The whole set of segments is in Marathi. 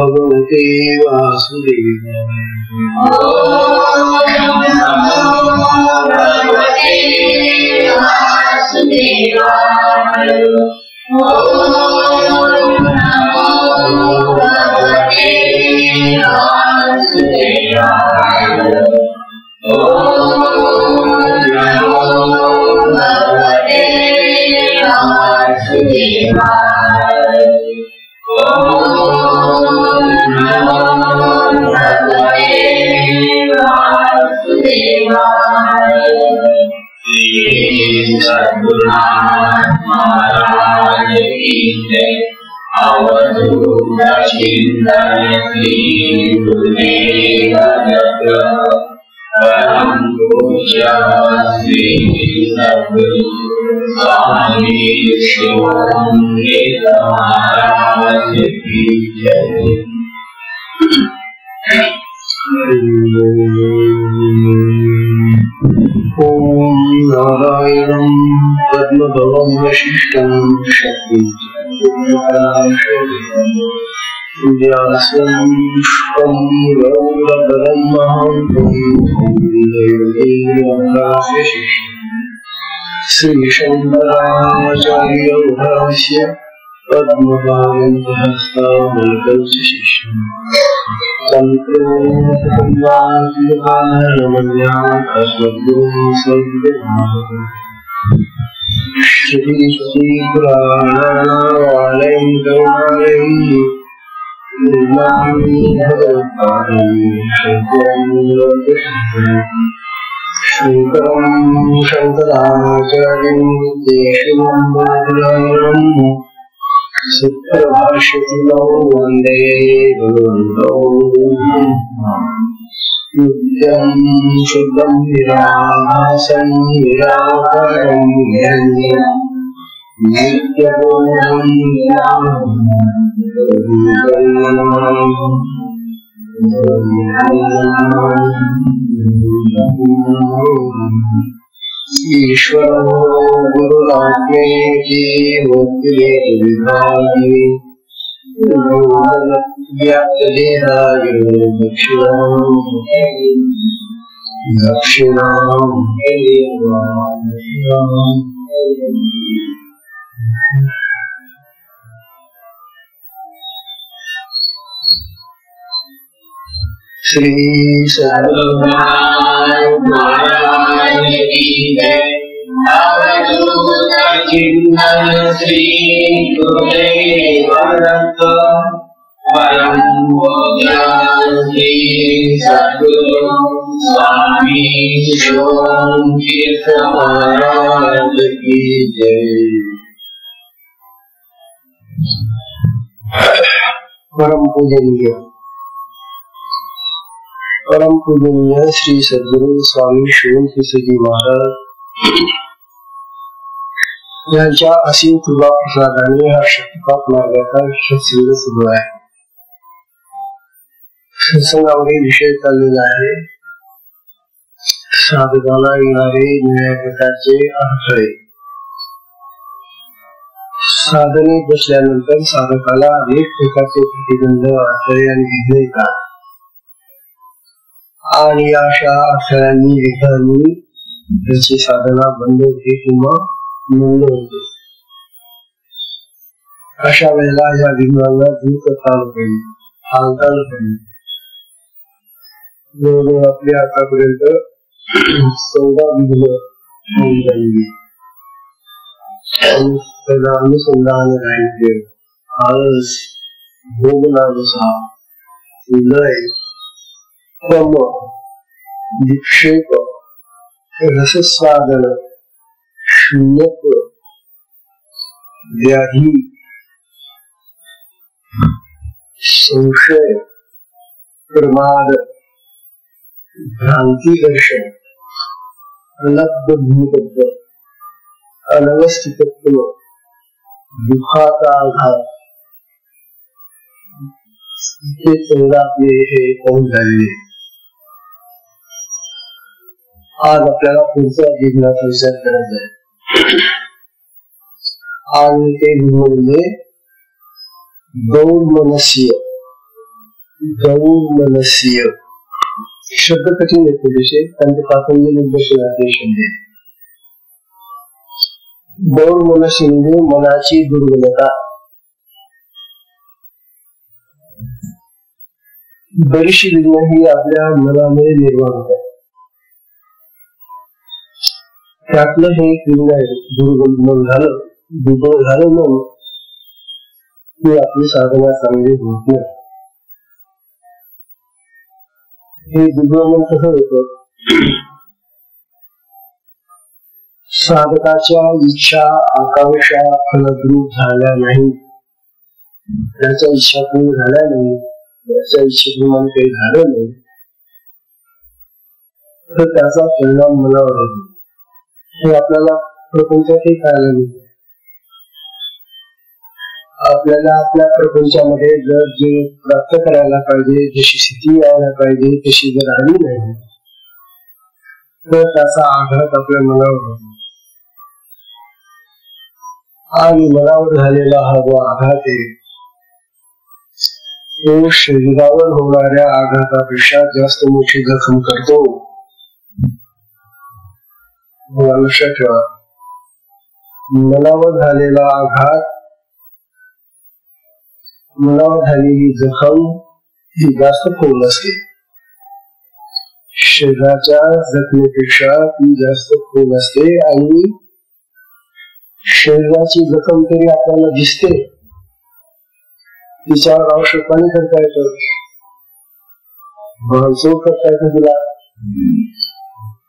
भगवते वासुदेवाय। ओम नमो भगवते वासुदेवाय। ओम नमो भगवते वासुदेवाय। ओम नमो भगवते वासुदेवाय। ओम नमो भगवते वासुदेवाय। सद्गुरुनाथ महाराज की जय। अवधूत चिंतन श्री गुरुदेव दत्त। परम पूज्य श्री सद्गुरु स्वामी शिवानंद महाराज की जय। ओम नारायणं पद्मभवं वशिष्ठं व्यासं शुकं गौरवदं महान्तं श्रीशंकराचार्यस्य पद्मपाणिहस्तामलकस्य शिष्यं श्रीपुराणालयं शंकरं शंकराचार्यं केशवं सुप्रभाषितो वन्दे भगवन्तौ। नित्यं शुद्धं निराभासं निराकारं नित्यबोधं ईश्वरो गुरुरात्मेति मुक्तिवेदविभागे व्याप्तदेहाय दक्षिणां श्री सद्गुरुनाथ महाराज की जय। अवधूत चिंतन श्री गुरुदेव दत्त। परम पूज्य श्री सद्गुरु स्वामी शिवानंद महाराज की जय। परम पूजनीय श्री सद्गुरु स्वामी शिवानंद जी महाराज यांच्या असीम कृपा प्रसादाने हा शक्तिपात मार्गाचा सत्संग सुरू आहे। सत्संगामध्ये विषय चाललेला आहे साधकाला येणारे निळ्या प्रकारचे अडथळे। साधनेत बसल्यानंतर साधकाला अनेक प्रकारचे प्रतिबंध अडथळे आणि विघ्न येतात आणि अशा अडथळ्यांनी विघ्नांनी त्याची साधना बंद होते किंवा मंद होते। अशा वेळेला या विघ्नांना दूर करता आलं पाहिजे, हालता आलं पाहिजे। जवळजवळ आपल्या आतापर्यंत 14 विघ्न होऊन झालेली त्याला अनुसंधान राहिते आळस, भोगनानुसा, लय, क्रम, विक्षेप, रसस्वादन, शून्यत्व, व्याधी, संशय, प्रमाद, भ्रांती दर्शन, अलब्ध भूतत्व, अनवस्थितत्व, दुःखाचा आघात, इतके 14 आपले हे पाहून झालेले। आज आपल्याला पुढचा विघ्नाचा विचार करायचा आहे आणि ते म्हणजे गौण मनस्य गौर्मनस्य शब्द कठीण आहे थोडेसे, कारण ते पातंजली दर्शनाचे शब्द आहेत. गौर्मनस्य म्हणजे मनाची दुर्बलता. बरीचशी विघ्न ही आपल्या मनामध्ये निर्माण होतात. त्यातलं हे एक विघ्न आहे, दुर्बल झालं मन की आपली साधना चांगली होत नाही. हे दुर्बल मन कसं होतं? साधकाच्या इच्छा आकांक्षा फलद्रूप झाल्या नाही, त्याच्या इच्छा पूर्ण झाल्या नाही, त्याच्या इच्छेप्रमाणे काही झालं नाही, तर त्याचा परिणाम मनावर होतो. हे आपल्याला प्रपंचातही कळायला मिळतं. आपल्याला आपल्या प्रपंचामध्ये जर जे प्राप्त करायला पाहिजे, जशी स्थिती यायला पाहिजे तशी जर आली नाही, तर त्याचा आघात आपल्या मनावर होतो. आणि मनावर झालेला हा जो आघात आहे, तो शरीरावर होणाऱ्या आघातापेक्षा जास्त मोठी जखम करतो. लक्षात ठेवा, मनावर झालेला आघात, मनावर झालेली जखम ही जास्त खोल असते. शरीराच्या जखमेपेक्षा ती जास्त खोल असते. आणि शरीराची जखम तरी आपल्याला दिसते, तिच्यावर औषध पाणी करता येतं, भावसोड करता येतं तिला.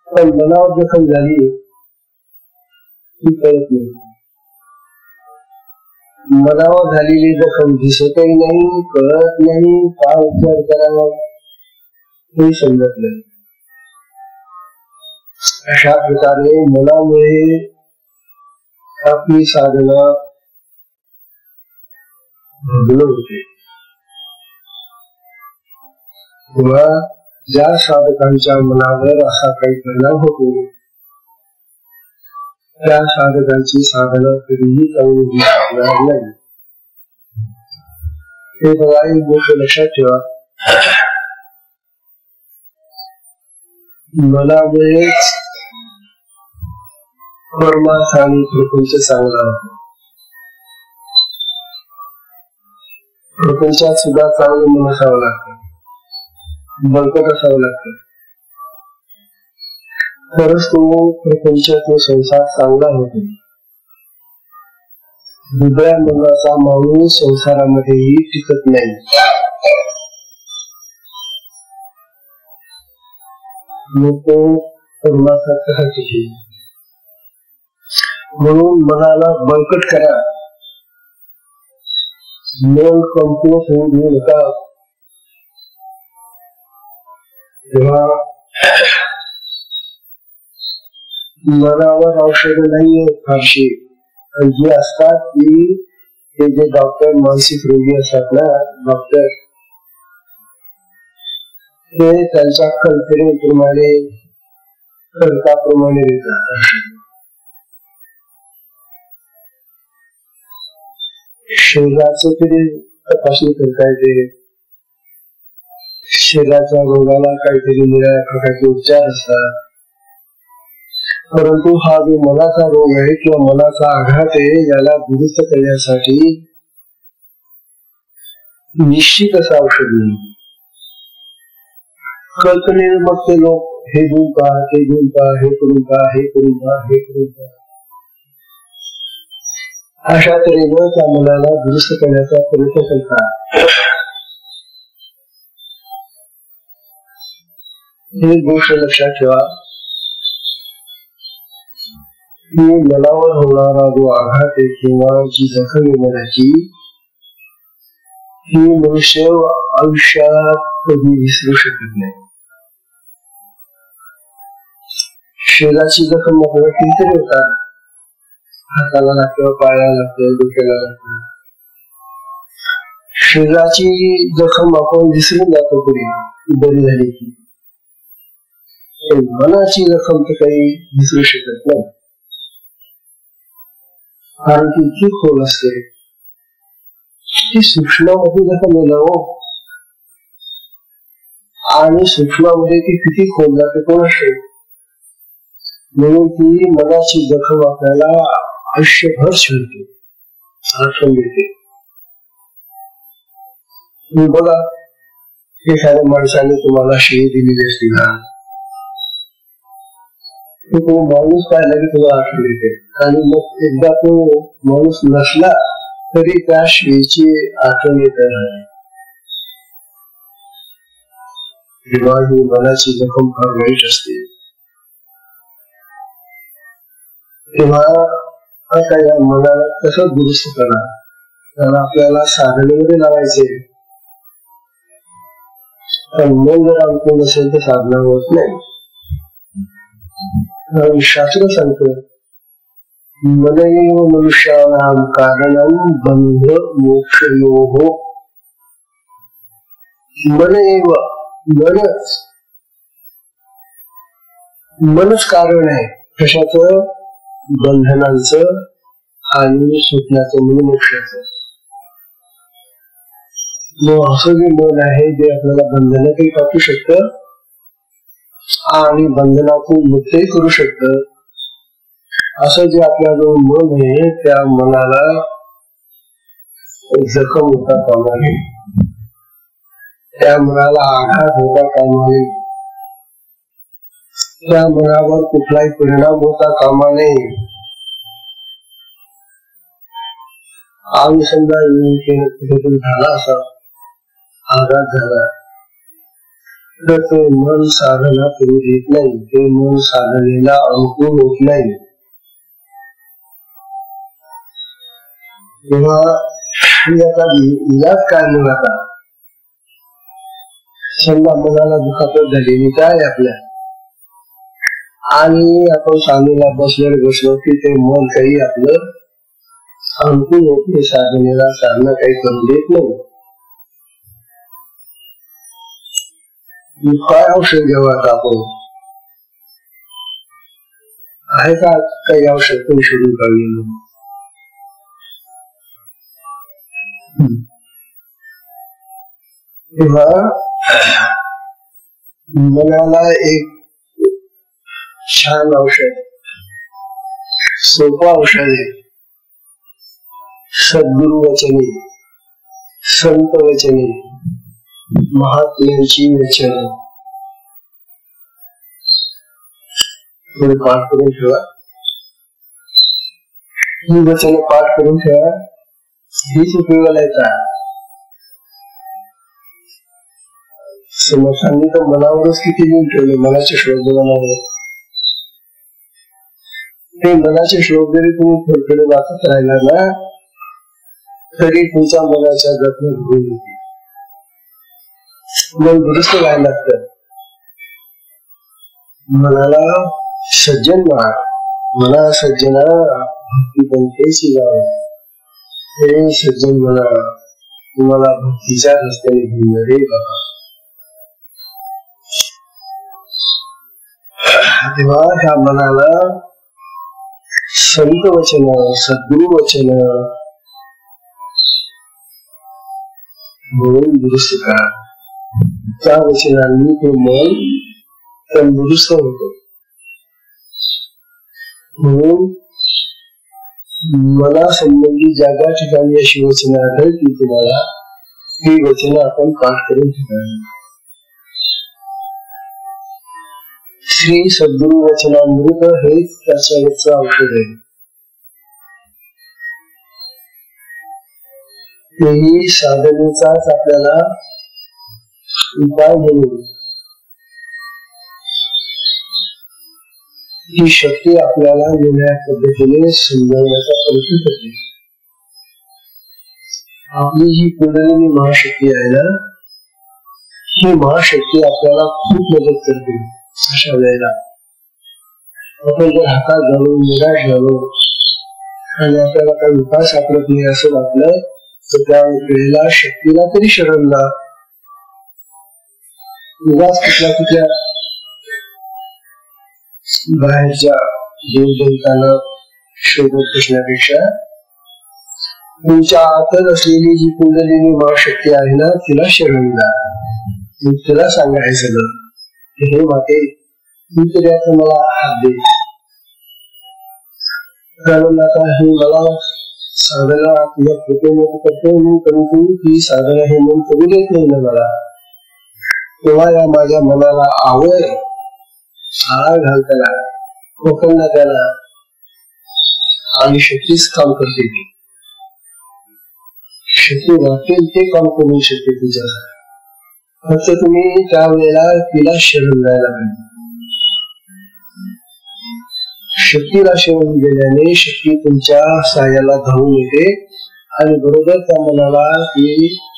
पण मनावर जखम झाली ती कळत नाही. मनावर झालेली जखम दिसतही नाही, कळत नाही, काय उपचार करावा हे समजत नाही. अशा प्रकारे मनामुळे आपली साधना भग्न होते. तेव्हा ज्या साधकांच्या मनावर असा काही परिणाम होतो, त्या साधकांची साधना कधीही चांगली होऊ शकणार नाही. हे बघा, एक गोष्ट लक्षात ठेवा, मनामुळेच परमार्थ आणि प्रपंच चांगला होतो. प्रपंचात सुद्धा चांगलं मन असावं लागतं, बळकट असावं लागतं, तरच तो प्रपंचाचा संसार चांगला होतो. दुबळ्या मनाचा माणूस संसारामध्येही टिकत नाही. मग तो परमार्थात कसा टिकेल? म्हणून मनाला बळकट करा, मन कमकुवत होऊ देऊ नका. तेव्हा मनावर औषध नाहीये फारशी, जी असतात ती ते जे डॉक्टर मानसिक रोगी असतात ना, डॉक्टर ते त्यांच्या कल्पनेप्रमाणे खर्चाप्रमाणे देतात. शरीराचं तरी तपासणी करता येते, शरीराच्या रोगाला काहीतरी निराळ्या प्रकारचे उपचार असतात. परंतु हा जो मनाचा रोग आहे किंवा मनाचा आघात आहे, याला दुरुस्त करण्यासाठी निश्चित असं औषध नाही. कल्पनेने मग ते लोक हे देऊ का, ते देऊ का, हे करू का, हे करू का, हे करू का, अशा तऱ्हेनं त्या मनाला दुरुस्त करण्याचा प्रयत्न करतात. ही गोष्ट लक्षात ठेवा की मनावर होणारा जो आघात आहे किंवा जी जखम आहे मनाची, ही मनुष्य आयुष्यात कधी विसरू शकत नाही. शरीराची जखम आपल्याला कितीतरी होतात, हाताला लागतं, पायाला लागतं, डोक्याला लागतं. शरीराची जखम आपण विसरून जातो कधी बरी झाली की, मनाची जखम तर काही विसरू शकत नाही, कारण ती इतकी खोल असते. ती सूक्ष्म मध्ये जखम आहे ना हो, आणि सूक्ष्मामध्ये ती किती खोल जाते कोण असते. म्हणून ती मनाची जखम आपल्याला आयुष्यभर शिरते, आठवण देते. बघा, एखाद्या माणसाने तुम्हाला शिवी दिलेली असते ना, तो माणूस पाहिला की तुला आठवण येते. आणि मग एकदा तो माणूस नसला तरी त्या शिवीची आठवण येत नाही. तेव्हा ही मनाची जखम फार वाईट असते. तेव्हा आता या मनाला कसं दुरुस्त करा, त्याला आपल्याला साधनेमध्ये लावायचे. पण मन जर अंकुर नसेल तर साधना होत नाही. शास्त्र सांगतं मनैव मनुष्याणां कारणं बंध मोक्षयोः. मनैव मनच कारण आहे कशाचं, बंधनांचं आणि सुटण्याचं म्हणजे मोक्षाचं. असं जे मन आहे जे आपल्याला बंधनातही टाकू शकतं आणि बंधनातून मुक्तही करू शकतं, असं जे आपल्याजवळ मन आहे त्या मनाला जखम होता कामा नये, त्या मनाला आघात होता कामा नये, त्या मनावर कुठलाही परिणाम होता कामा नये. आणि समजा कुठेतरी झाला असा आघात झाला तर ते मन साधना करू देत नाही, ते मन साधनेला अनुकूल होत नाही. तेव्हा याचा इलाज काय मग आता, समजा मनाला दुखापत झालेली काय आपल्या आणि आपण स्वामीला बसलो की ते मन काही आपलं अनुकूल होत नाही, साधनेला साधना काही करू देत नाही. काय औषध घ्यावं आपण, आहे का काही औषध पण शोधून काढलेलं. तेव्हा मनाला एक छान औषध, सोपं औषध आहे. सद्गुरु वचने, संत वचने, महात्म्यांची वचन थोडे पाठ करून ठेवा. ही वचन पाठ करून ठेवा, हीच उपयोगाला येतात. समर्थांनी तर मनावरच किती लिहून ठेवले, मनाचे श्लोक मनावर. ते मनाचे श्लोक जरी तुम्ही थोडे वाचत राहिला ना तरी तुमच्या मनाच्या जखम होईल. मन दुरुस्त व्हायला लागतं. मनाला सज्जन म्हणा, मना सज्जना भक्ती पंथेची जाव. हे सज्जन म्हणा, तुम्हाला भक्तीच्या रस्त्याने घेऊन रे बाबा. तेव्हा ह्या मनाला संत वचन, सद्गुरु वचन म्हणून दुरुस्त करा. त्या वचनांनी ते मन तंदुरुस्त होत. म्हणून मना संबंधी ज्या ज्या ठिकाणी अशी वचनं आढळतील तुम्हाला, ही वचनं आपण पाठ करून ठेवावी. श्री सद्गुरु वचनामृत हेच त्याच्यावरचं औषध आहे. तेही साधनेचाच आपल्याला उपाय म्हणून ही शक्ती आपल्याला वेगळ्या पद्धतीने समजावण्याचा प्रयत्न करते. आपली जी कुंडलिनी महाशक्ती आहे ना, ही महाशक्ती आपल्याला खूप मदत करते. अशा वेळेला आपण जर हातात झालो, निराश झालो आणि आपल्याला काही उपाय सापडत नाही असं वाटलं तर त्या वेळेला शक्तीला तरी शरण जा. उगाच कुठल्या बाहेरच्या देवदेवतांना शोधत बसण्यापेक्षा तुमच्या आतच असलेली जी कुंडलिनी महाशक्ती आहे ना, तिला शरण जा. तुला सांगायचं हे माते तू तरी आता मला हात दे, कारण आता हे मला साधना तुझ्या कृपेने करतो मी, परंतु ही साधना हे मन करू देत नाही ना मला. तेव्हा या माझ्या मनाला आवड आळ घाल त्याला, पकडला त्याला, आणि शक्तीच काम करते ती. शक्ती वाटेल ते काम करू शकते तुझ्यासाठी. फक्त तुम्ही त्यावेळेला तिला शरण जायला पाहिजे. शक्तीला शरण गेल्याने शक्ती तुमच्या साह्याला धावून येते आणि बरोबर त्या मनाला ती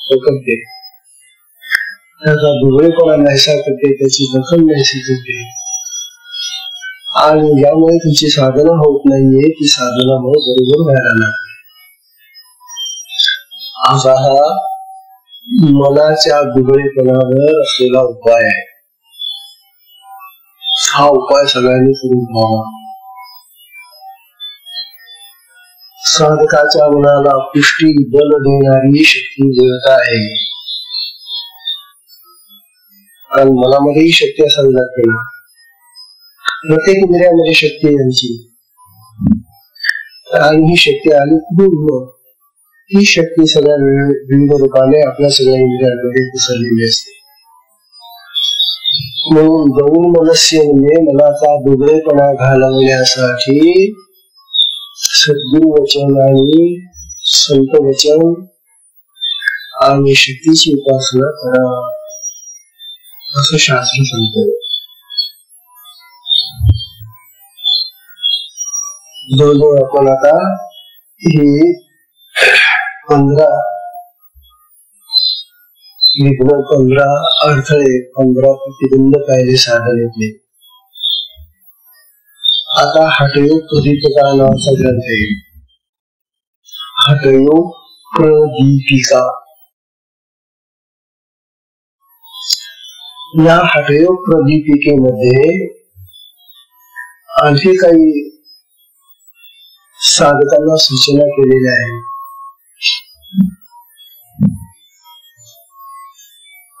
पकडते, त्याचा दुबळेपणा नाहीसा करते, त्याची दखल नाहीशी करते, आणि ज्यामुळे तुमची साधना होत नाहीये ती साधना मग बरोबर व्हायला लागते. असा हा मनाच्या दुबळेपणावर असलेला उपाय आहे. हा उपाय सगळ्यांनी करून पाहावा. साधकाच्या मनाला पुष्टी बल देणारी शक्ती देवता आहे, कारण मनामध्येही शक्ती असावी लागते ना. प्रत्येक इंद्रियामध्ये शक्ती आहे यांची, आणि ही शक्ती आली कुठून? ही शक्ती सगळ्या विविध रूपाने आपल्या सगळ्या इंद्रियांमध्ये पसरलेली असते. म्हणून गौण मनस्य म्हणजे मनाचा दुबळेपणा घालवण्यासाठी सद्गुरु वचन आणि संत वचन आणि शक्तीची उपासना करा असं शास्त्र सांगतं. जवळजवळ आपण आता हे 15 विघ्न, 15 अडथळे, 15 प्रतिबंध पाहिले साधनेतले. आता हठयोग प्रदीपिका नावाचा ग्रंथ आहे. हठयोग प्रदीपिका. या हठयोग प्रदीपिकेमध्ये आणखी काही साधकांना सूचना केलेल्या आहेत.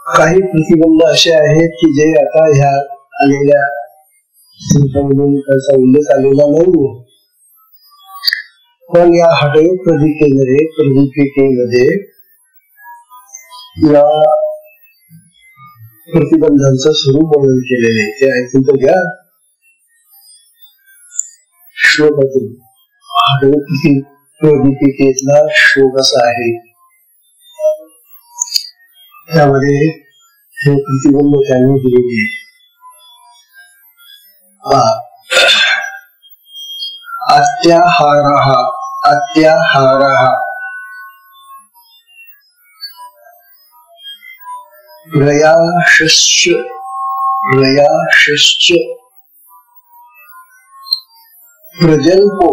काही प्रतिबंध असे आहेत की जे आता ह्या आलेल्या त्याचा उल्लेख आलेला नाही, पण या हठयोग प्रदीपिकेमध्ये या प्रतिबंधांचं स्वरूप वर्णन केलेले आहे. ते ऐकून तर घ्या. श्लोकातून हठयोग प्रदीपिकेतला श्लोक असा आहे, त्यामध्ये हे प्रतिबंध त्यांनी दिलेले आहे. अत्याहारः प्रयाश्च प्रजल्पो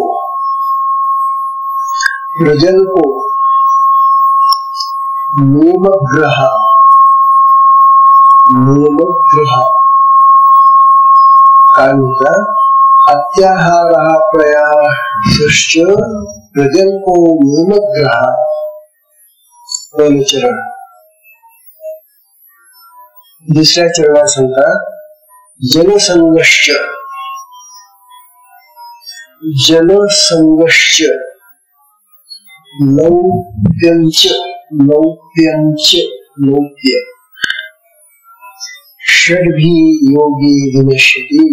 नियमग्रह काय म्हणतात? अत्याहारः प्रयाश्च प्रजल्पो नियमग्रह. पहिलं चरण. दुसऱ्या चरणात सांगतात जलसंगश्च लौप्य षड्भी योगी विनश्यति.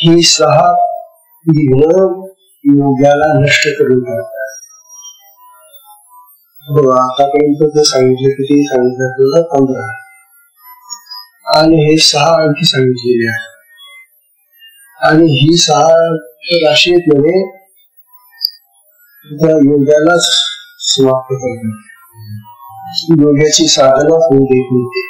ही 6 विघ्न योग्याला नष्ट करून टाकतात. आतापर्यंत जे सांगितलं किती सांगितलं 15, आणि हे 6 आणखी सांगितलेले आहे. आणि ही 6 राशी मध्ये योग्यालाच समाप्त करतात. योग्याची साधना होऊ देत नाही.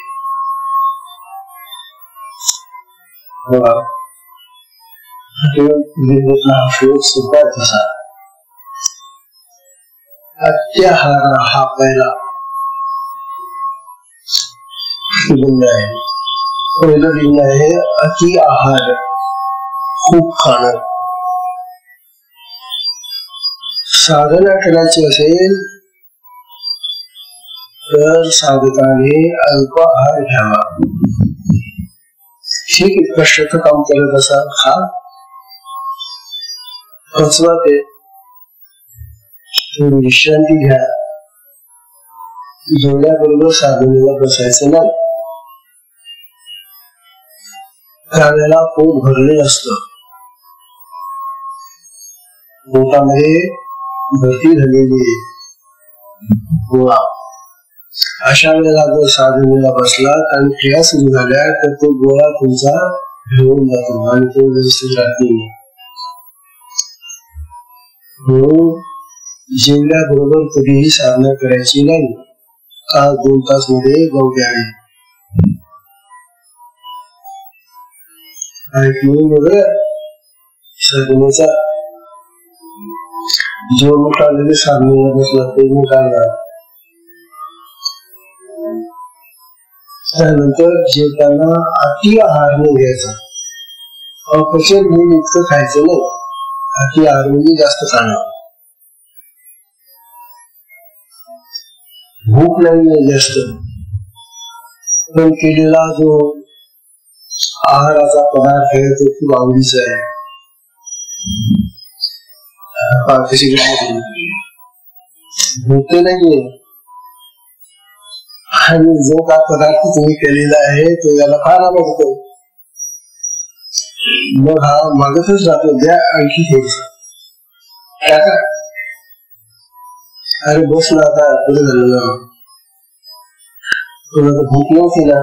श्लोक सुद्धा तसा. अत्याहार हा पहिला विघ्न आहे. पहिलं विघ्न आहे अति आहार, खूप खाणं. साधना करायची असेल तर साधकाने अल्प आहार घ्यावा. ठीक आहे, कष्टाचं काम करत असा खा, पचवा ते, थोडी विश्रांती घ्या. जेवण्याबरोबर साधनेला बसायचं नाही. त्यावेळेला पोट भरलेलं असतं, पोटामध्ये भरती झालेली गोळा. अशा वेळेला जर साधनेला बसला आणि क्रिया सुरू झाल्या तर तो गोळा तुमचा घेऊन जातो आणि तो व्यवस्थित राहत नाही. म्हणून जेवल्याबरोबर कधीही साधना करायची नाही. 2 तास मध्ये जाऊ द्यावे. साधनेचा जेवण काढलेले साधनेला बसला ते काढला. त्यानंतर जेवताना अति आहार नाही घ्यायचा. अपचन म्हणून इतकं खायचं नाही. अति आहार म्हणजे जास्त खाणं. भूक नाही जास्त, पण केलेला जो आहाराचा पदार्थ आहे तो खूप आवडीचा आहे. भूक नाहीये आणि जो का पदार्थ तुम्ही केलेला आहे तो याला फार आवडतो. मग हा मागतच राहतो, द्या आणखी थोडस. अरे बस ना आता, पुढे झालं तुला तर भूक नव्हती ना,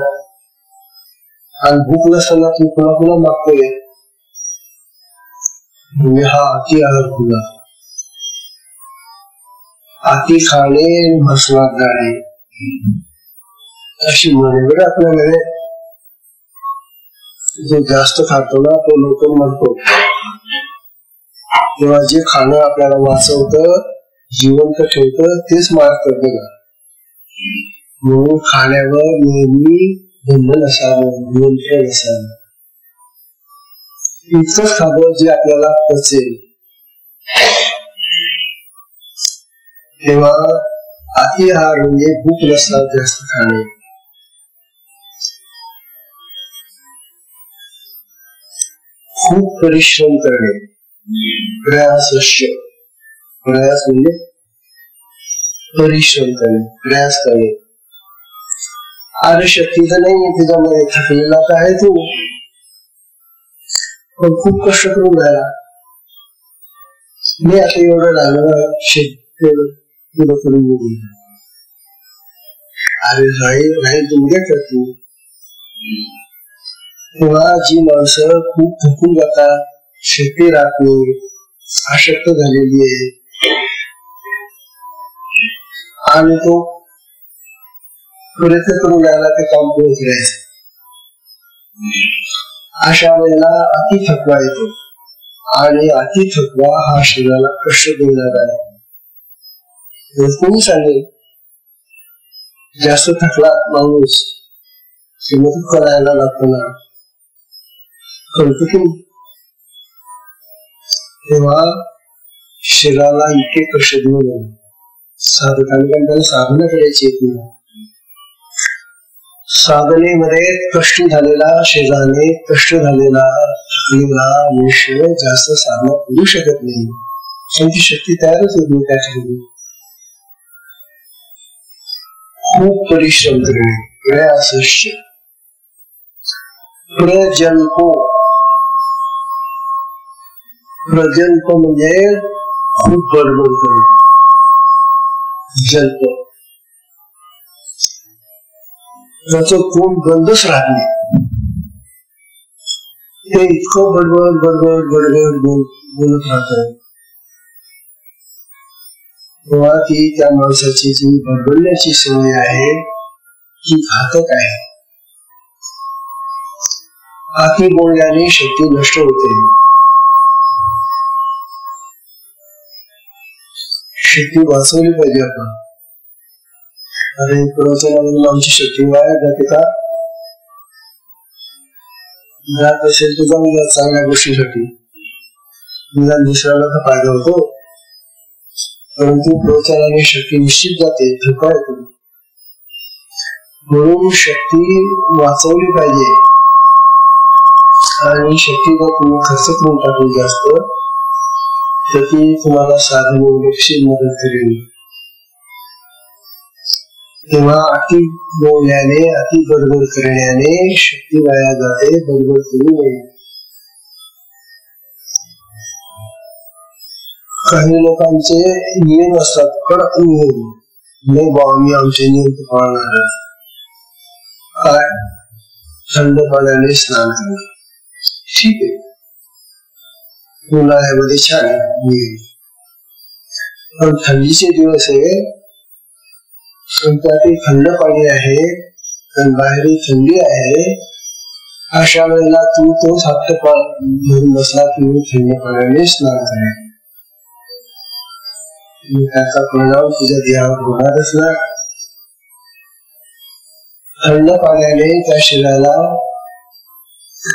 आणि भूक नसताना तू पुन्हा पुन्हा मागतोय. म्हणजे हा अति आहार तुला. अति खाणे भस्मात जाणे अशी म्हणे आपल्याकडे. जो जास्त खातो ना तो लवकर मरतो. तेव्हा जे खाणं आपल्याला वाचवतं, जिवंत ठेवतं, तेच मारत बघा. म्हणून खाण्यावर नेहमी बंधन असावं, नियंत्रण असावं. इतकंच खावं जे आपल्याला पचेल. तेव्हा अति आहार म्हणजे भूक नसतात जास्त खाणे. खूप परिश्रम करणे. प्रयास म्हणजे परिश्रम करणे, प्रयास करणे. अरे शक्ती तर नाही त्याच्यामध्ये, थकलेला तर आहे तू, पण खूप कष्ट करून राहिला. मी आता एवढं लागलं तुला करून घेऊ. अरे राहील तू उद्या कर तू. तेव्हा जी माणसं खूप थकून जातात, शक्ती राहत नाही, अशक्त झालेली आहे, आणि तो प्रयत्न करून राहिला ते काम करून फिरायचं. अशा वेळेला अति थकवा येतो, आणि अति थकवा हा शरीराला कष्ट देणार आहे. कोणी सांगेल जास्त थकला माणूस करायला लागतो ना, कळतो की. तेव्हा शरीराला इतके कष्ट देऊ नये. साधकांना साधना करायची येते. साधनेमध्ये कष्ट झालेला शरीराने, कष्ट झालेला थकलेला मनुष्य जास्त साधना करू शकत नाही. त्यांची शक्ती तयारच होत नाही. त्या ठिकाणी खूप परिश्रम करणे. प्रयास प्रजल्पो. प्रजल्प म्हणजे खूप गडबड करणे. जल्प त्याचं कोण बंदच राहत नाही. ते इतकं बडबड बडबड बडबड बोलत राहत. तेव्हा ती त्या माणसाची जी बडबडण्याची सवय आहे ती घातक आहे. अति बोलण्याने शक्ती नष्ट होते. शक्ती वाचवली पाहिजे आपण. अरे प्रवचनामधून आमची शक्ती वाया जाते का? जात असेल तर जाऊन द्या चांगल्या गोष्टीसाठी. निदान दुसऱ्याला तर फायदा होतो. परंतु प्रवचनाने शक्ती निश्चित जाते, धोका येतो. म्हणून शक्ती वाचवली पाहिजे आणि शक्ती जर तुम्ही खर्च करून टाकली जास्त तर ती तुम्हाला साधनेमध्ये कशी मदत करेल. तेव्हा अति बोलण्याने अति बडबड करण्याने शक्ती वाया जाते. बडबड करू नये. काही लोकांचे नियम असतात, कडक नियम. नाही बा आम्ही आमचे नियम पाळणार. काय थंड पाण्याने स्नान करणं ठीक आहे, उन्हाळ्यामध्ये छान नियम. पण थंडीचे दिवस आहे, त्यात थंड पाणी आहे आणि बाहेर थंडी आहे. अशा वेळेला तू तो हात धरून बसला की थंड पाण्याने स्नान करेल. त्याचा परिणाम तुझ्या देहावर होणारच ना. थंड पाण्याने त्या शरीराला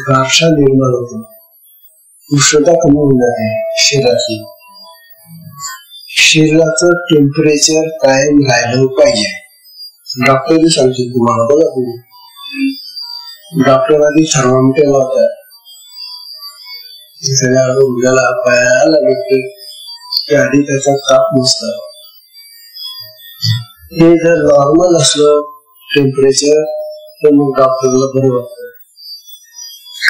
गारठा निर्माण होतो, उष्णता कमी होऊन जाते शरीराची. शरीराचं टेम्परेचर कायम राहिलं पाहिजे. डॉक्टर सांगतो तुम्हाला, बघा तुम्ही डॉक्टर आधी थर्मामीटर लावतात. एखाद्या रुग्णाला पायाला लागेल की आधी त्याचा ताप मोजतात. हे जर नॉर्मल असलं टेम्परेचर तर मग डॉक्टरला बरं वाटतं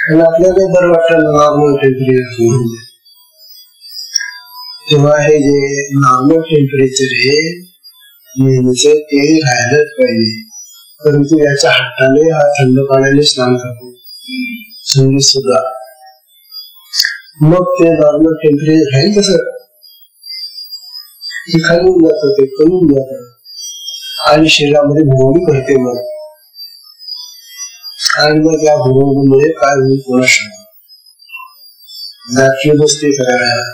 आणि आपल्याला बरं वाटतं नॉर्मल टेम्परेचर. तेव्हा हे जे नॉर्मल टेम्परेचर आहे नेहमीच ते राहिलंच पाहिजे. परंतु याच्या हट्टाने हा थंड पाण्याने स्नान करतो संगीत सुद्धा. मग ते नॉर्मल टेम्परेचर राहील कसं, ते खाली होऊन जातं, ते कमी होऊन जातं आणि शरीरामध्ये भोवणी भरते. मग आणि मग या भोवणीमुळे काय होईल कोणास रात्री बसते करायला.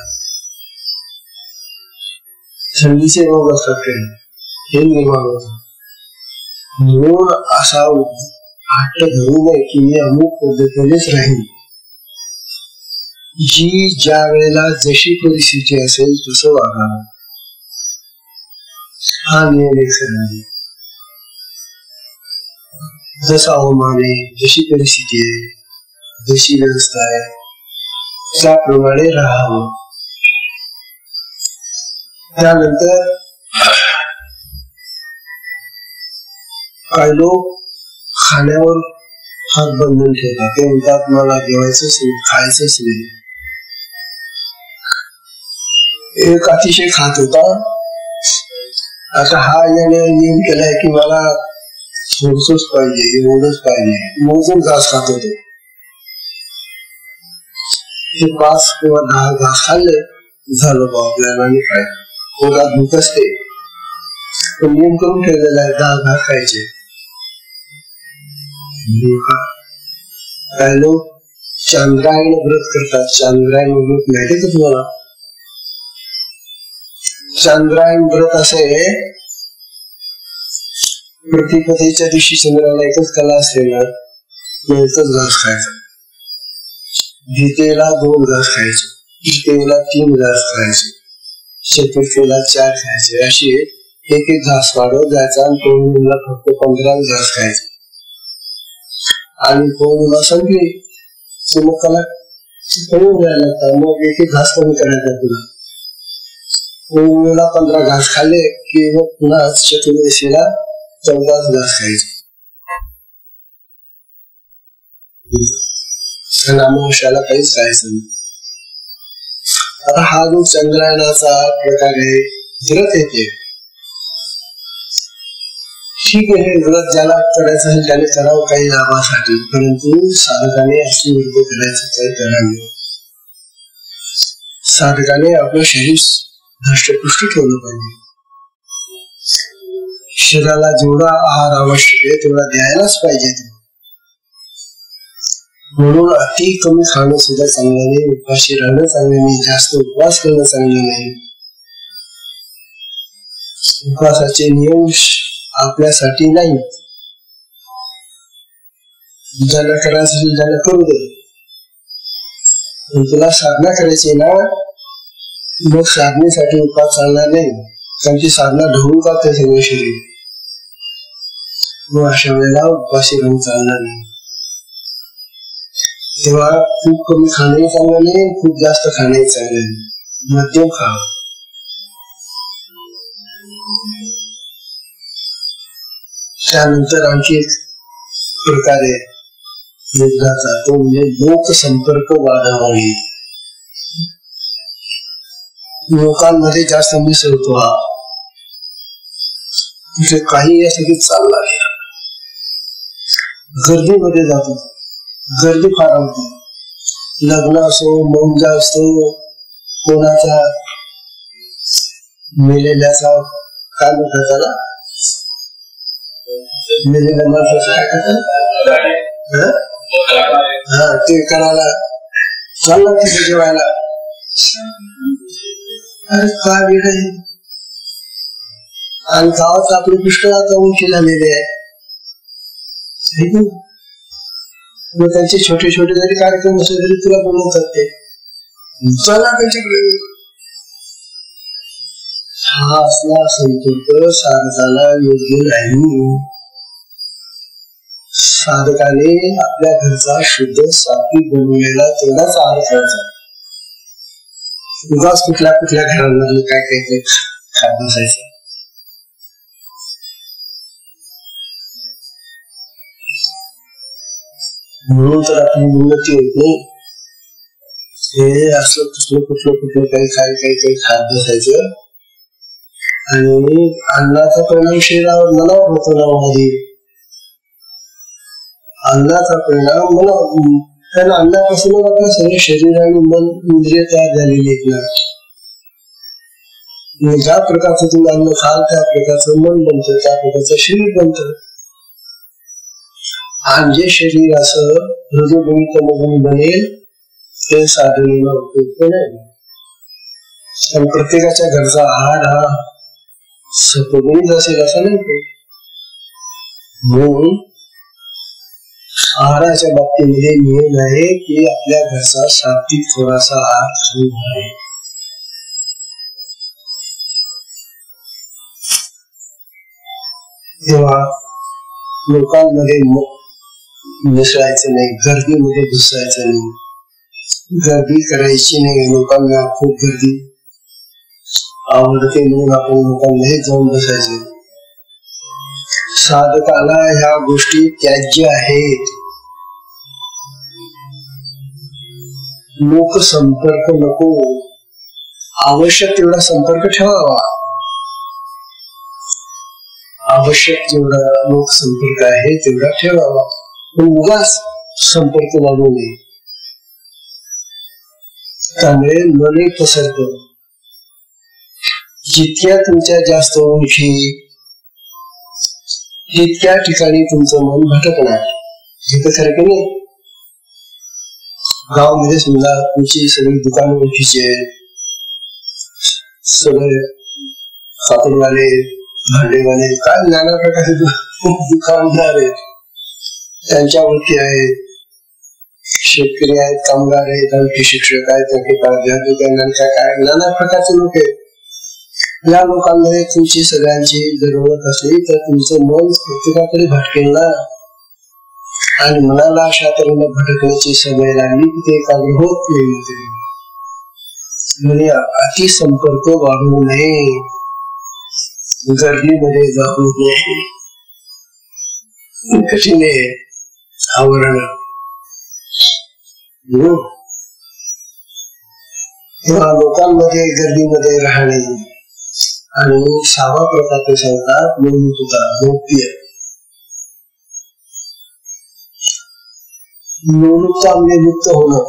थंडीचे रोग असतात हे निर्माण होत. म्हणून असा हट्ट धरू नये की मी अमुक पद्धतीनेच राहील. जी ज्या वेळेला जशी परिस्थिती असेल तसं वागावं, हा नियम एक आहे. जसं हवामान आहे, जशी परिस्थिती आहे, जशी व्यवस्था आहे त्याप्रमाणे राहावं. त्यानंतर काही लोक खाण्यावर हात बंधून ठेवतात. ते म्हणतात मला जेवायचंच नाही, खायचंच नाही. एक अतिशय खात होता, आता हा याने नियम केलाय की मला थोडसच पाहिजे, एवढंच पाहिजे, मोजून घास खात होते. ते 5 किंवा 10 घास खाल्ले झालं बा आपल्याला आणि काय पोटात भूक असते. नियम करून ठेवलेला आहे 10 घास खायचे. काही लोक चांद्रायण व्रत करतात. चांद्रायण व्रत माहिती का तुम्हाला? चांद्रायण व्रत असे प्रतिपदेच्या दिवशी चंद्राला एकच कला असलेला एकच घास खायचा. गीतेला 2 घास खायचे, गीतेला 3 घास खायचे, चतुर्थीला 4 खायचे. अशी एक घास वाढवत जायचा आणि पौर्णिमेला फक्त 15 घास खायचे. आणि पौर्णिमा संपली की मग त्याला कमी द्यायला लागतात. मग एक घास कमी करायचा. पुन्हा पौर्णिमेला 15 घास खाल्ले की मग पुन्हा चतुर्दशीला 14 घास खायचे. अमावस्याला काहीच खायचं नाही. आता हा जो चंद्रायणाचा प्रकारे व्रत येते, ठीक आहे, व्रत ज्याला करायचं असेल त्याने करावं काही लाभासाठी. परंतु साधकाने अशी व्रत करायचं काही करावे. साधकाने आपलं शरीर धष्टपुष्ट ठेवलं पाहिजे. शरीराला जेवढा आहार आवश्यक आहे तेवढा द्यायलाच पाहिजे. म्हणून अति कमी खाणं सुद्धा चांगलं नाही, उपाशी राहणं चांगलं नाही, जास्त उपवास करणं चांगलं नाही. उपवासाचे नियम आपल्यासाठी नाही. ज्यांना करायचं असेल ज्यांना करू दे. तुला साधना करायची ना, मग साधनेसाठी उपवास चालणार नाही. त्यांची साधना ढवळून काढते सगळं शरीर. मग अशा वेळेला उपाशी राहून चालणार नाही. तेव्हा खूप कमी खाणंही चांगलं नाही, खूप जास्त खाणंही चांगलं नाही, मध्यम खा. त्यानंतर आणखी एक प्रकार आहे युद्धाचा, तो म्हणजे लोकसंपर्क वाढवणे. लोकांमध्ये जास्त मिसळतो हा. म्हणजे काही यासाठी चालला नाही, गर्दीमध्ये जातो, गर्दी फार आवडते. लग्न असो, मौंजा असो, कोणाचा मेलेल्याचा काय म्हणतात त्याला, मेलेल्या माणसाचं काय करतात, हा ते करायला चालला तिथे जेवायला. अरे काय वेळ आहे. आणि गावात आपले पुष्कळ आता उंची झालेले आहे. मग त्यांचे छोटे छोटे जरी कार्यक्रम असले तरी तुला बोलवतात ते, चला त्यांच्याकडे. हा असला संपर्क साधकाला योग्य नाही. साधकाने आपल्या घरचा शुद्ध सात्विक बनवलेला तेवढाच आहार खायचा. उगाच कुठल्या कुठल्या घरांमधलं काय काय खात बसायचं. म्हणून तर आपली उन्नती होत नाही. हे असलं कुठलं कुठलं कुठलं काही खात बसायचं आणि अन्नाचा परिणाम शरीरावर मनावर होतो ना. आधी अन्नाचा परिणाम मनावर, कारण अन्नापासूनच आपलं सगळं शरीर आणि मन इंद्रिय तयार झालेली आहेत. ज्या प्रकारचं तुम्ही अन्न खाल त्या प्रकारचं मन बनतं, त्या प्रकारचं शरीर बनतं. आणि जे शरीर असं हृदयगुणी तमोगुणी बनेल ते साधनेला उपयुक्त नाही. पण प्रत्येकाच्या घरचा आहार हा सत्वगुणीच असेल असं नाही. म्हणून आहाराच्या बाबतीमध्ये नियम आहे की आपल्या घरचा सात्विक थोडासा आहार खाऊ आहे. तेव्हा लोकांमध्ये मिसळायचं नाही, गर्दीमध्ये घुसायचं नाही, गर्दी करायची नाही. लोकांना खूप गर्दी आवडते म्हणून आपण लोकांमध्ये जाऊन बसायचे. साधकाला ह्या गोष्टी त्याज्य आहेत. लोकसंपर्क नको, आवश्यक तेवढा संपर्क ठेवावा. आवश्यक जेवढा लोकसंपर्क आहे तेवढा ठेवावा, पण उगाच संपर्क वाढवू नये. त्यामुळे मन पसरत. जितक्या तुमच्या जास्त ओळखी तितक्या ठिकाणी तुमचं मन भटकणार. हे तर खरं की नाही. गावामध्ये समजा तुमची सगळी दुकान ओळखीची आहेत, सगळे कापडवाले, भांडेवाले, काय नाना प्रकारचे दुकानदार आहेत, त्यांच्या ओळखी आहेत. शेतकरी आहेत, कामगार आहेत, आणखी शिक्षक आहेत, काय नाना प्रकारचे लोक आहेत. या लोकांमध्ये तुमची सगळ्यांची जर ओळख असली तर तुमचं मन प्रत्येकाकडे भटकेल ना. आणि मनाला अशा तऱ्हेने भटकण्याची सवय लागली की ते एकाग्र होत नाही. म्हणजे अति संपर्क वाढवू नये, गर्दीमध्ये जाऊ नये. कठीण आहे आवरण. तेव्हा लोकांमध्ये गर्दीमध्ये राहणे आणि 6वा प्रकार ते सांगतात निर्मुक्तता, गौप्य. निर्मुक्तता म्हणजे मुक्त होणं.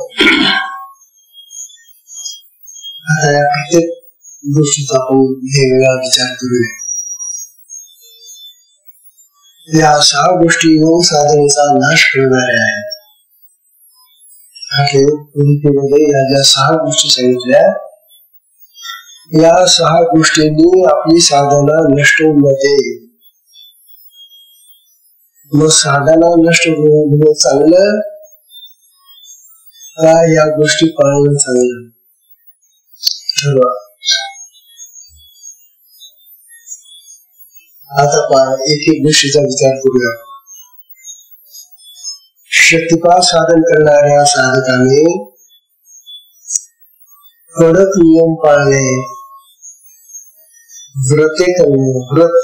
आता या प्रत्येक गोष्टीचा आपण वेगवेगळा विचार करूया. या 6 गोष्टी योग साधनेचा नाश करणाऱ्या आहेत. या ज्या 6 गोष्टी सांगितल्या, या 6 गोष्टींनी आपली साधना नष्ट होऊन जाते. मग साधना नष्ट होणं चांगलं का या गोष्टी पाळणं चांगलं? आता पहा एक एक गोष्टीचा विचार करूया. शक्तिपात साधन करणाऱ्या साधकाने कडक नियम पाळणे, व्रते करणं, व्रत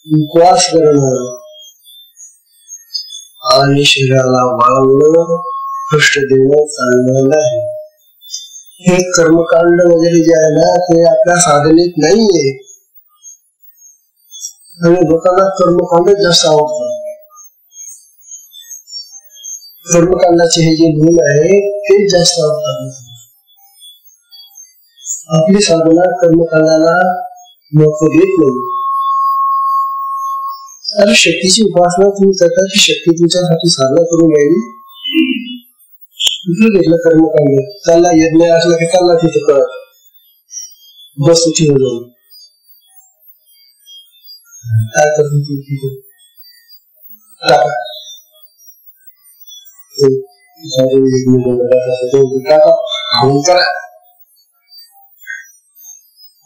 उपवास करणं आणि शरीराला वाळवणं, कष्ट देणं चालणार नाही. हे कर्मकांड वगैरे जे आहे ना ते आपल्या साधनेत नाहीये आणि लोकांना कर्मकांड जास्त आवडतात. कर्मकांडाचे हे जे नियम आहे ते जास्त आवडतात. आपली साधना कर्मकांडाला महत्व देत नाही. अरे शक्तीची उपासना तुम्ही करता की शक्ती तुमच्यासाठी साधना करून राहिली. कुठलं घेतलं कर्मकांड? त्याला यज्ञ असला की त्याला तिथे कळत बस तिथे होतो. काय करतो तू तिथे?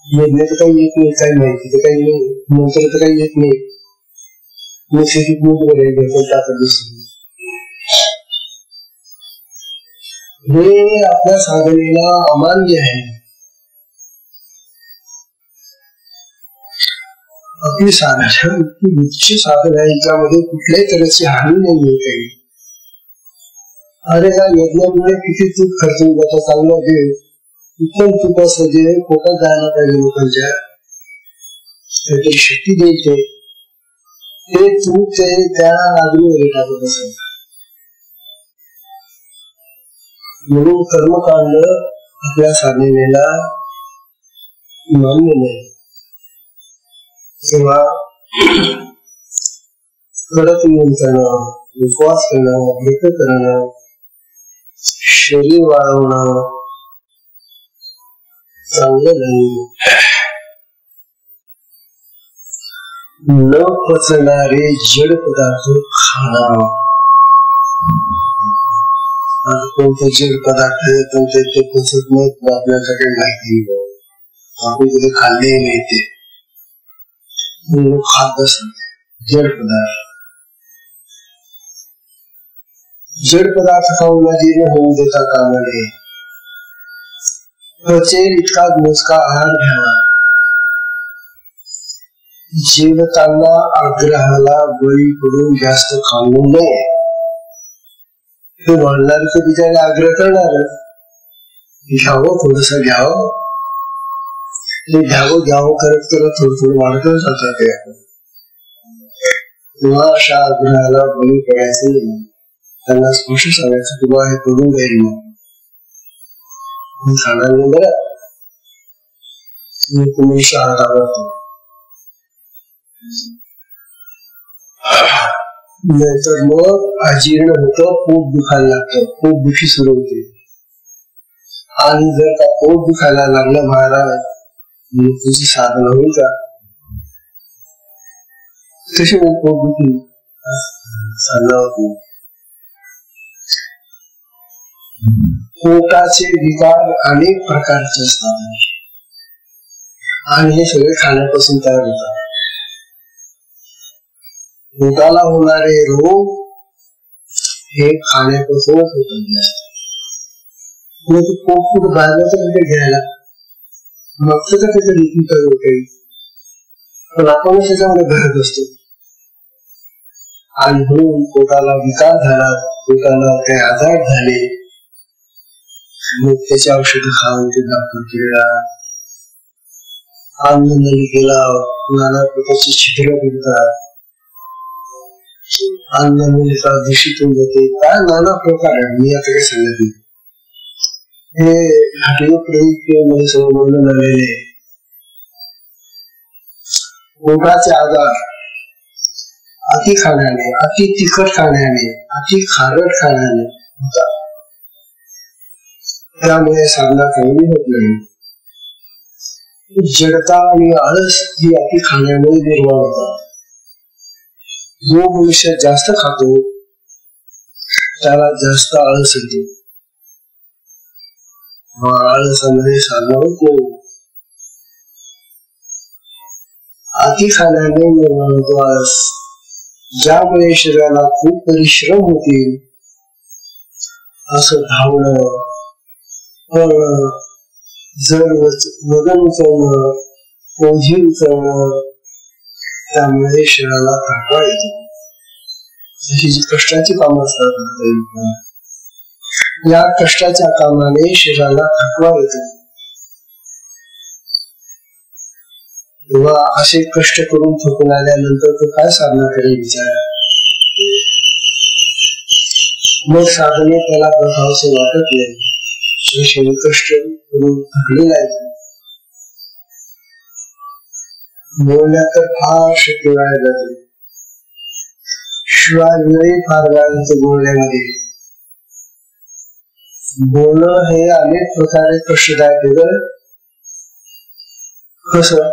यज्ञाचं काही येत नाही, काही माहिती तर काही नाही, नंतर तर काही येत नाही. हे आपल्या साधनेला अमान्य आहे. आपली साधना इतकी उच्च साधन आहे, याच्यामध्ये कुठल्याही तऱ्हेची हानी नाहीये काही. अरे या यज्ञामुळे किती चूक खर्च होऊन जातो. चांगलं जे उत्तम चूक असं जे पोटात जायला पाहिजे लोकांच्या, काहीतरी शक्ती द्यायचे ते चूक ते त्या अग्नीमध्ये टाकत असत. म्हणून कर्मकांड आपल्या साधनेला मान्य नाही. तेव्हा कडक नियम करणं, उपवास करणं, व्रत करणं, शरीर वाढवणं चांगलं नाही. न पचणारे जड पदार्थ खाणं. कोणते जड पदार्थ कोणते ते पचत नाहीत आपल्याला काही माहिती नाही. आपण कुठे खाल्ले नाही ते खात बसत. जड पदार्थ जड पदार्थ खाऊन जीर्ण होऊ देता कामा नये. पचेल इतका मोजका आहार घ्यावा. जेवताना आग्रहाला बळी पडून जास्त खाऊ नये. ते म्हणणार ते बिचारे आग्रह करणारच, घ्यावं थोडस घ्यावं, ते घ्यावं करत करत थोडं थोडं वाढतच जातात. तेव्हा अशा आग्रहाला बळी पडायचं नाही. त्यांना स्पष्ट सांगायचं की बा हे करून जाईल मग खाणार नाही बरं, तुम्ही शाळा आवडतो. नंतर मग अजीर्ण होतं, पोट दुखायला लागतं, पोट दुखी सुरू होते. आणि जर का पोट दुखायला लागलं महाराज मग तुझी साधना होईल का? कशी पोट दुखी साधना होती. पोटाचे विकार अनेक प्रकारचे असतात आणि हे सगळे खाण्यापासून तयार होतात. पोटाला होणारे रोग हे खाण्यापासूनच होतात. पोट कुठं बाहेरचं घ्यायला मागचं का त्याचं लिखित काही, पण आपण त्याच्यामध्ये भरत असतो. आणि म्हणून पोटाला विकार झाला, पोटाला काही आजार झाले, मग त्याचे औषध खाऊन ते डॉक्टरकडे अन्न नलिकेला नाना प्रकारची छिद्र पडतात, अन्न नलिका दूषित होऊन जाते. काय नाना प्रकार आहे. मी आता काही सांगत नाही. हे मध्ये सगळं वर्णन आलेले. पोटाचे आजार अति खाण्याने, अति तिखट खाण्याने, अति खारट खाण्याने होतात. त्यामुळे साधना चांगली होत नाही. जडता आणि आळस ही अति खाण्यामुळे निर्माण होतात. जो मनुष्य जास्त खातो त्याला जास्त आळस येतो. आळसामध्ये साधना होत नाही. अति खाण्याने निर्माण होतो आळस, ज्यामुळे शरीराला खूप परिश्रम होतील असं धावणं, पळणं, जड वजन उचलणं, ओझी उचलणं, त्यामुळे शरीराला थकवा येतो. अशी जी कष्टाची कामं असतात या कष्टाच्या कामाने शरीराला थकवा येतो. तेव्हा असे कष्ट करून थकून आल्यानंतर तो काय साधना करेल विचार. मग साधने त्याला बघावंसं वाटत नाही. शरीर कष्ट करून थकलेला आहे. बोलण्यात तर फार शक्य वाया जाते. शिवाय वेळही फार वाया जाते बोलण्यामध्ये. बोलणं हे अनेक प्रकारे कष्टदायक आहे. कसं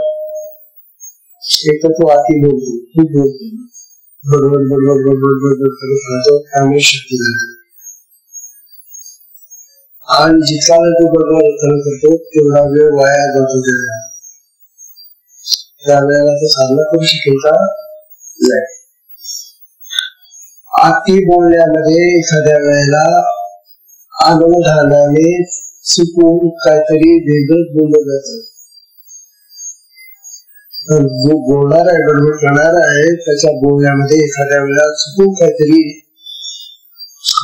एक तर तो अति बोलतो, खूप बोलतो, बरोबर बरोबर बरोबर बरोबर करतो, त्यामुळे शक्ती जाते. आणि जितका वेळ तो बरोबर करतो तेवढा वेळ वाया जातो. त्या वेळेला तो साधना करू शकेल का नाही. अति बोलण्यामध्ये एखाद्या वेळेला अनवधानाने चुकून काहीतरी वेगळंच बोललं जातं. जो बोलणार आहे, बरोबर करणार आहे, त्याच्या बोलण्यामध्ये एखाद्या वेळेला चुकून काहीतरी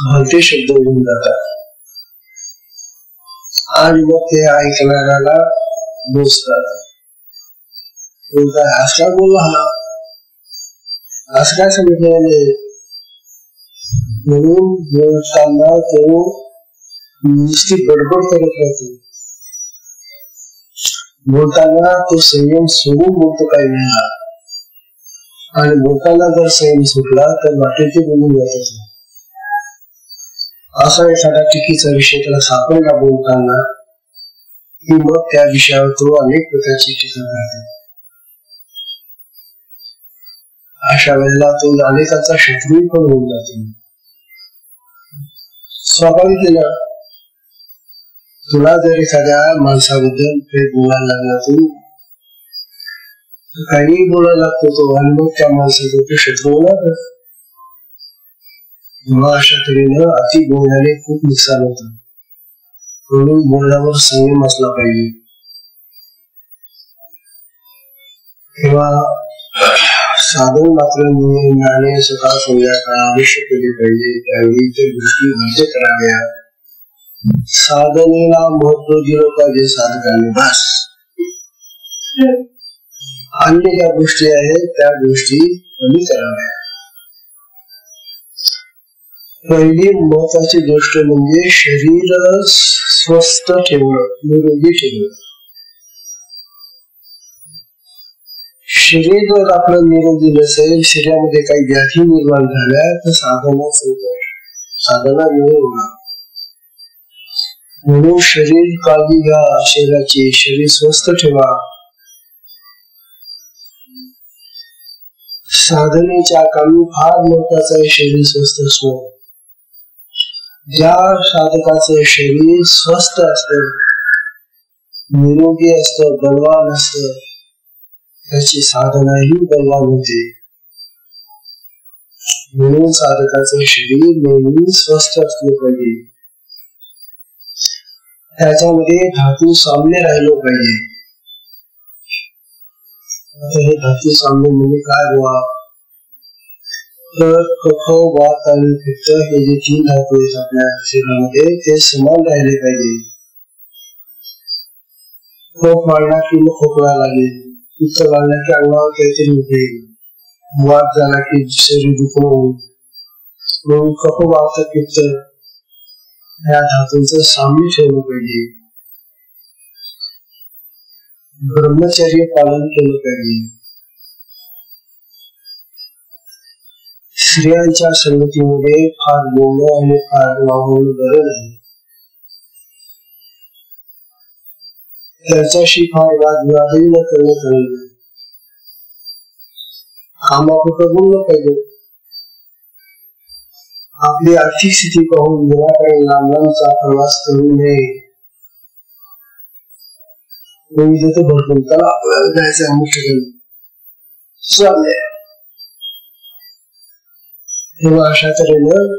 भलते शब्द होऊन जातात आणि मग ते ऐकणाऱ्याला बोचतात. बोलताय असं काय बोलला हा, असं काय समजलं नाही. म्हणून बोलताना तो नुसती बडबड करत राहतो. बोलताना तो संयम सोडून बोलतो काही वेळा, आणि बोलताना जर संयम सुटला तर वाटेल ते बोलून जात. असा एखादा टीकेचा विषय त्याला सापडला बोलताना की मग त्या विषयावर तो अनेक प्रकारची टीका करतो. अशा वेळेला तो अनेकांचा शत्रू पण होऊन जातो. स्वाभाविक आहे ना. तुला जर एखाद्या माणसाबद्दल काही बोलायला लागला तू काही बोलायला लागतो तो, आणि मग त्या माणसाचा तो शत्रू होणार. मग अशा तऱ्हेनं अति बोलण्याने खूप नुकसान होतं. म्हणून बोलण्यावर संयम असला पाहिजे. तेव्हा साधन मात्र नियमाने सकाळ संध्याकाळ अवश्य केले पाहिजे. त्यावेळी ते गोष्टी म्हणजे कराव्या. साधनेला महत्व दिलं पाहिजे साधकांनी, बस. अन्य ज्या गोष्टी आहेत त्या गोष्टी कमी कराव्या. पहिली महत्वाची गोष्ट म्हणजे शरीर स्वस्थ ठेवणं, निरोगी ठेवणं. शरीर जर आपलं निरोगी नसेल, शरीरामध्ये काही व्याधी निर्माण झाल्या तर साधना वेळ होणार. म्हणून शरीर काळजी घ्या शरीराची, शरीर स्वस्थ ठेवा. साधनेच्या कामी फार महत्वाचं आहे शरीर स्वस्थ असणं. ज्या साधकाचं शरीर स्वस्थ असतं, निरोगी असतं, बलवान असतं, त्याची साधनाही बलवान होते. म्हणून साधकाचं शरीर नेहमी स्वस्थ असलं पाहिजे. त्याच्यामध्ये धातू साम्य राहिलं पाहिजे. आता हे धातू साम्य म्हणजे काय बुवा, तर कफ, वात आणि पित्त हे जे 3 धातू आहेत आपल्या शरीरामध्ये ते समान राहिले पाहिजे. कफ वाढला की मग खोकला लागेल, पित्त वाढला की अंगावर काहीतरी उठेल, वात झाला की शरीर दुखणं होईल. म्हणून कफ, वात, पित्त या धातूंचं साम्य ठेवलं पाहिजे. ब्रह्मचर्य पालन केलं पाहिजे. स्त्रियांच्या संगतीमध्ये फार बोलणं आणि फार वागवणं बरं नाही. त्याच्याशी फार वादविवादही न करणं पाहिजे. कामापुरतं बोललं पाहिजे. आपली आर्थिक स्थिती पाहून घराकडे लांबचा प्रवास करू नये. भरपूर त्याला आपल्याला जायचं अमुक ठिकाणी, चाललंय. तेव्हा अशा तऱ्हेनं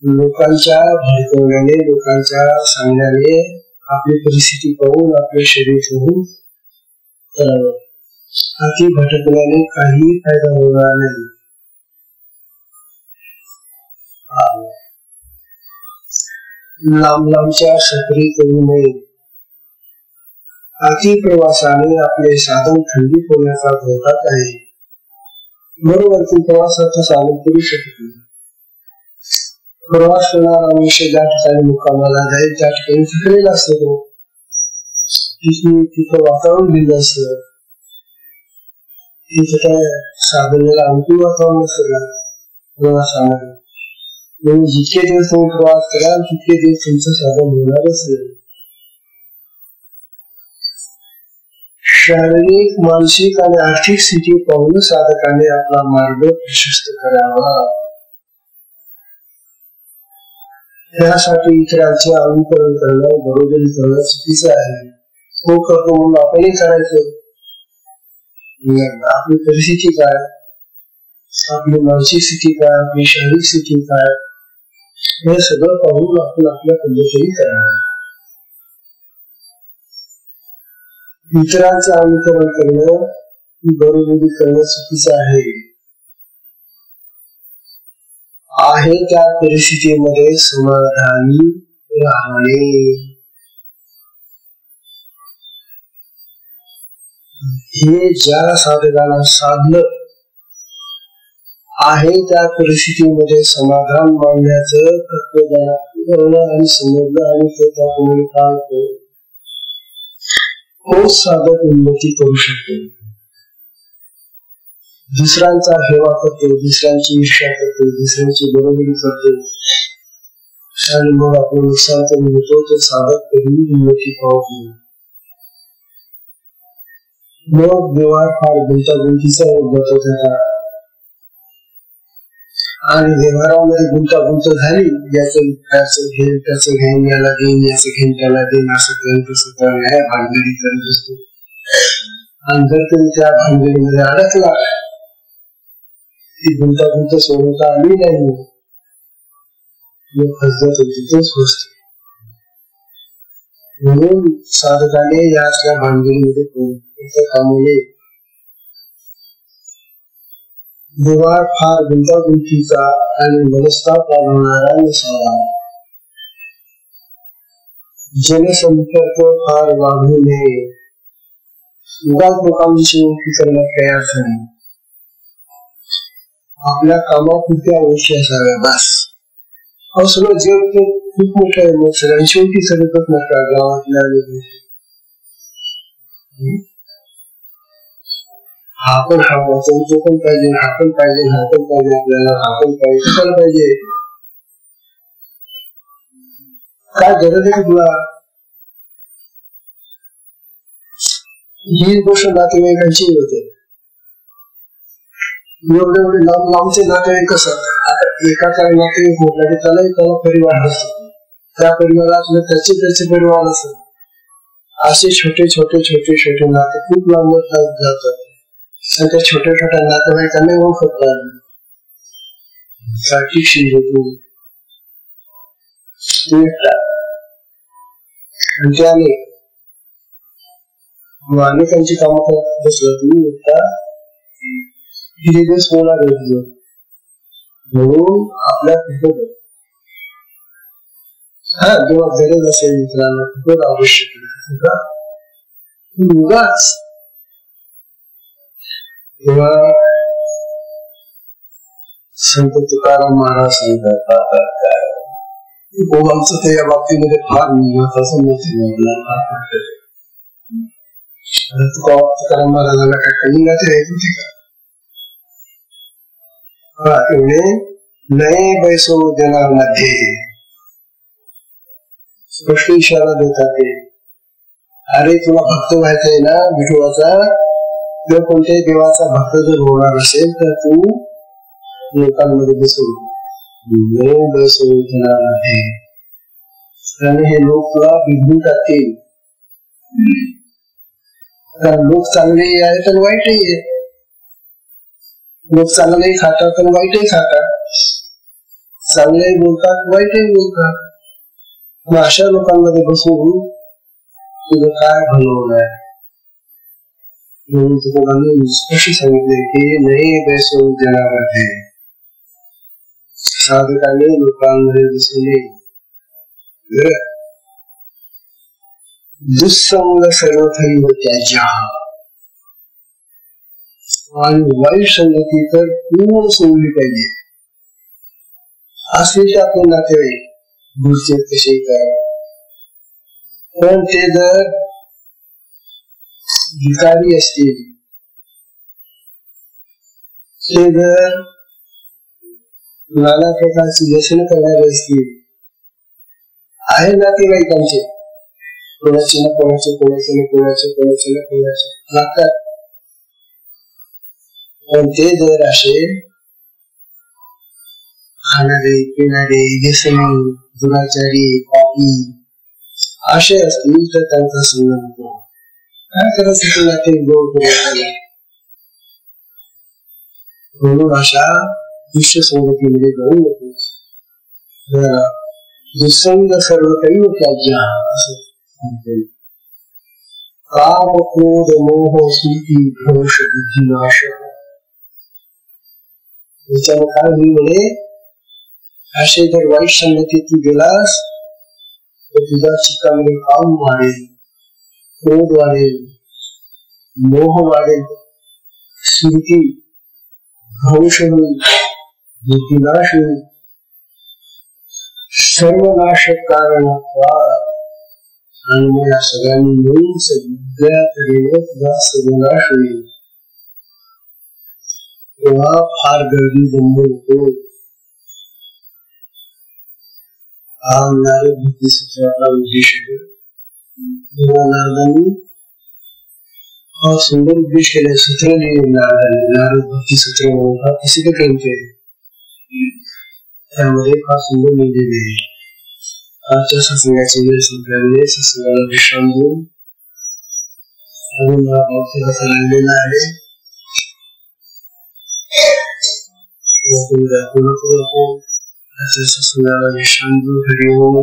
लोकांच्या भडकवण्याने, लोकांच्या सांगण्याने आपली परिस्थिती पाहून आपले शरीर होऊन करावं. अति भटकल्याने काही फायदा होणार नाही. लांब लांबच्या सफरी करू नये. अति प्रवासाने आपले साधन खंडित होण्याचा धोका आहे. बरोबर ती प्रवासाचा साधन करू शकत नाही. प्रवास करणारा मनुष्य ज्या ठिकाणी मुक्कामाला जाईल त्या ठिकाणी फिरलेला असतो. तिथं वातावरण दिलं असतं. तिथे काय साधनेला अनुकूल वातावरण असतं प्रवासामध्ये. म्हणून जितके दिवस तुम्ही प्रवास कराल तितके दिवस तुमचं साधन होणारच नाही. शारीरिक, मानसिक आणि आर्थिक स्थिती पाहून साधकाने आपला मार्ग प्रशस्त करावा. त्यासाठी इतरांचे अनुकरण करणं, बरोबरी करणं चुकीचं आहे. तो करतो म्हणून आपणही करायचं. आपली परिस्थिती काय, आपली मानसिक स्थिती काय, आपली शारीरिक स्थिती काय, हे सगळं पाहून आपण आपल्या पद्धतीने करावं. इतरांचं अनुकरण करणं, बरोबरी करणं चुकीचं आहे त्या परिस्थितीमध्ये समाधानी राहणे. हे ज्या साधकाला साधलं आहे त्या परिस्थितीमध्ये समाधान मानण्याचं तत्वज्ञान आणि समजलं आणि त्याच्यामुळे काय तोच साधक उन्नती करू शकतो. दुसऱ्यांचा हेवा करतो, दुसऱ्यांची ईर्ष्या करतो, दुसऱ्यांची बरोबरी करतो आणि मग आपलं नुकसान करून घेतो, तर साधक कधी उन्नती पावत नाही. मग व्यवहार फार गुंतागुंतीचा होत होता आणि व्यवहारामध्ये गुंतागुंत झाली. याचं घेईन त्याचं घेईन, याला देईन याचं घेईन त्याला देईन, असं करेन तसं करेन, ह्या भानगडी करत असतो. आणि जर तुम्ही त्या भानगडीमध्ये अडकला, ती गुंतागुंत सोडवता आली नाही, मग फसत तिथेच बसतो. म्हणून साधकाने या असल्या भानगडीमध्ये कामू नये. व्यवहार फार गुंतागुंतीचा आणि मनस्ताप वाढवणारा नसावा. जनसंपर्क फार वाढू नये. उगाच लोकांची ओळखी करण्यात काही अर्थ नाही. आपल्या कामापुरत्या अवश्य असाव्या बस. सगळं जग खूप मोठं आहे. मग सगळ्यांची ओळखी करतच नका गावातल्या. हा पण हवा, तो पण पाहिजे, हा पण पाहिजे, हा पण पाहिजे, आपल्याला हा पण पाहिजे, पण पाहिजे. काय गरज आहे तुला? ही गोष्ट नातेवाईकांची होते. एवढे एवढे लांब लांबचे नातेवाईक कसं, आता एकाकडे नातेवाईक म्हटलं की त्याला परिवार असतो. त्या परिवारात त्याचे परिवार असतात. असे छोटे छोटे छोटे छोटे नाते खूप लांब जातात. त्या छोट्या छोट्या नातेवाईकांना ओळखत आणि त्याने अनेकांची कामं करत बसलं तुम्ही किती दिवस होणार आहे. म्हणून आपल्या खूपच जेव्हा गरज असेल मित्रांना खूपच आवश्यक उगाच तेव्हा संत तुकाराम महाराज सांगतात, आमचं तर या बाबतीमध्ये फार महत्वाचं तुकाराम महाराजांना काय कमी नाते येत होते का? एवढे नये बैसो जनामध्ये स्पष्ट इशारा देतात ते. अरे तुला भक्त व्हायचंय ना विठोबाचा, जर कोणत्याही देवाचा भक्त जर होणार असेल तर तू लोकांमध्ये बसवणार आहे. आणि हे लोक तुला बिघडून टाकतील. कारण लोक चांगलेही आहेत आणि वाईटही आहेत. लोक चांगलंही खातात आणि वाईटही खातात, चांगलंही बोलतात वाईटही बोलतात. मग अशा लोकांमध्ये बसून तुझं काय भलं होणार? म्हणून तुकोबांनी स्पष्ट सांगितले की नाही बैसो जनामध्ये, साधकाने लोकांमध्ये बसले दुस्संग सर्वथैव त्याज्या, आणि वाईट संगती तर पूर्ण सोडली पाहिजे. असले ते आपले नातेवाईक दूरचे कसे काय, पण ते जर भिकारी असतील, ते जर नाना प्रकारचे व्यसन करणारे असतील, आहे नातेवाईकांचे कोणाचे ना कोणाचे कोणाचे ना कोणाचे कोणाचे ना कोणाचे लागतात, पण ते जर असे खाणारे पिणारे व्यसनी दुराचारी पापी असे असतील तर त्यांचा संग नको. काय करायचं नाते गोड करायला? म्हणून अशा दुष्ट संगतीमध्ये जाऊ नको. दुसंग सर्व काही त्याज्या असं म्हणते. काम क्रोध मोह स्मृती भ्रंश बुद्धिनाश, याच्याने काय होईल म्हणे, असे जर वाईट संगतीत तू गेलास तर तुझ्या चित्तामध्ये काम वाढेल, क्रोध वाढेल, मोह वाढेल, स्मृती भ्रंश होईल, बुद्धिनाश होईल, सर्वनाशक कारण आणि मग या सगळ्यांनी मिळून सगळ्या तऱ्हेने तुझा सर्वनाश होईल. तेव्हा फार गर्दी जमू नको. हा नारद भक्ती सूत्राचा उद्देश आहे. नारदांनी हा सुंदर उद्देश केला. सूत्र लिहिले नारदांनी, नारद भक्ती सूत्र म्हणून हा प्रसिद्ध ग्रंथ आहे. त्यामध्ये फार सुंदर लिहिलेले आहे. आजच्या सत्संगाची वेळ संपल्यामुळे सत्संगाला विश्राम देऊन अजून हा भाव थोडासा लागलेला आहे. सत्संगाला विश्राम देऊ. हरि ओम.